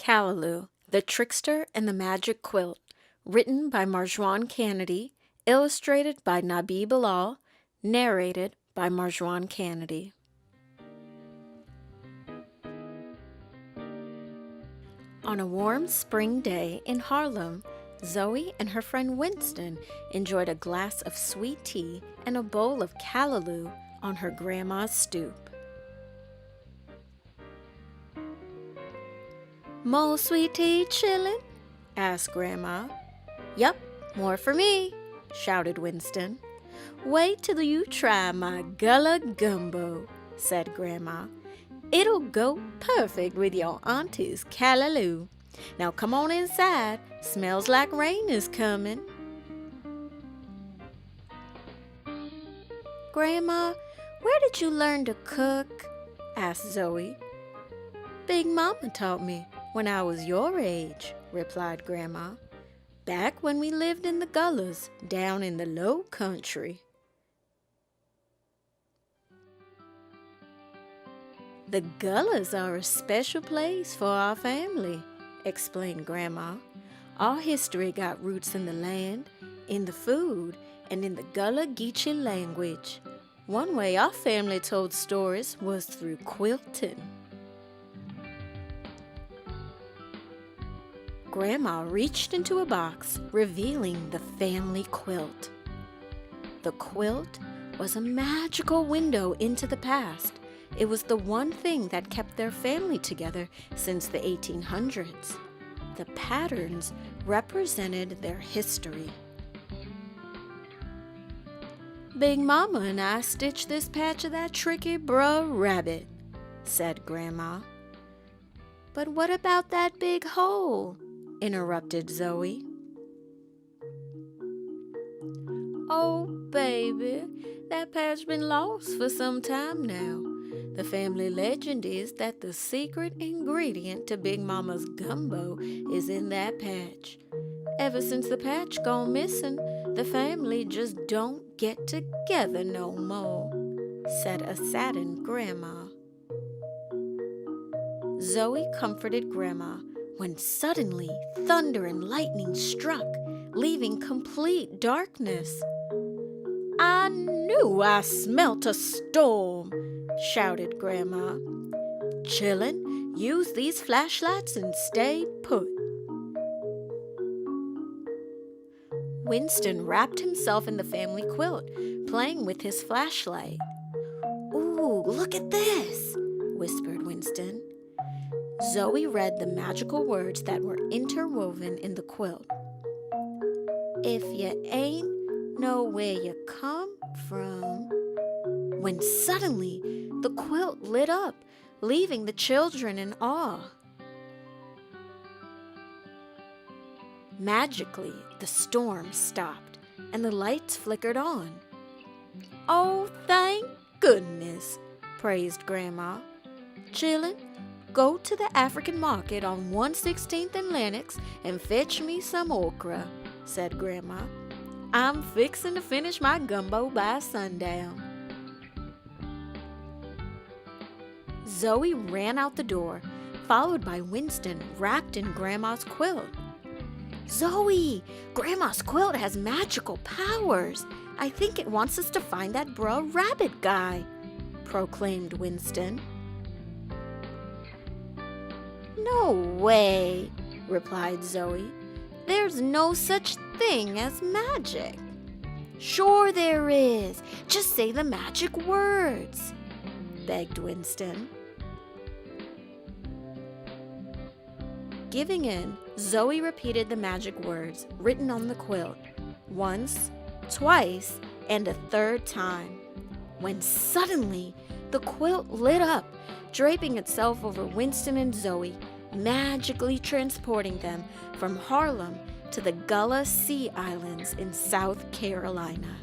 Callaloo, The Trickster and the Magic Quilt, written by Marjuan Canady, illustrated by Nabeeh Bilal, narrated by Marjuan Canady. On a warm spring day in Harlem, Zoe and her friend Winston enjoyed a glass of sweet tea and a bowl of callaloo on her grandma's stoop. "More sweet tea, chillin'?" asked Grandma. "Yup, more for me," shouted Winston. "Wait till you try my gullah gumbo," said Grandma. "It'll go perfect with your auntie's callaloo. Now come on inside, smells like rain is coming." "Grandma, where did you learn to cook?" asked Zoe. "Big Mama taught me when I was your age," replied Grandma. "Back when we lived in the gullahs down in the low country." "The gullahs are a special place for our family," explained Grandma. "Our history got roots in the land, in the food, and in the Gullah Geechee language. One way our family told stories was through quilting." Grandma reached into a box, revealing the family quilt. The quilt was a magical window into the past. It was the one thing that kept their family together since the 1800s. The patterns represented their history. "Big Mama and I stitched this patch of that tricky bruh rabbit," said Grandma. "But what about that big hole?" interrupted Zoe. "Oh, baby, that patch been lost for some time now. The family legend is that the secret ingredient to Big Mama's gumbo is in that patch. Ever since the patch gone missing, the family just don't get together no more," said a saddened Grandma. Zoe comforted Grandma when suddenly thunder and lightning struck, leaving complete darkness. "I knew I smelt a storm," shouted Grandma. "Chillin', use these flashlights and stay put." Winston wrapped himself in the family quilt, playing with his flashlight. "Ooh, look at this," whispered Winston. Zoe read the magical words that were interwoven in the quilt. "If you ain't know where you come from," when suddenly the quilt lit up, leaving the children in awe. Magically, the storm stopped and the lights flickered on. "Oh, thank goodness," praised Grandma. "Chillin', go to the African market on 116th and Lenox and fetch me some okra," said Grandma. "I'm fixin' to finish my gumbo by sundown." Zoe ran out the door, followed by Winston wrapped in Grandma's quilt. "Zoe, Grandma's quilt has magical powers. I think it wants us to find that bruh rabbit guy," proclaimed Winston. "No way," replied Zoe. "There's no such thing as magic." "Sure there is. Just say the magic words," begged Winston. Giving in, Zoe repeated the magic words written on the quilt, once, twice, and a third time, when suddenly the quilt lit up, draping itself over Winston and Zoe, magically transporting them from Harlem to the Gullah Sea Islands in South Carolina.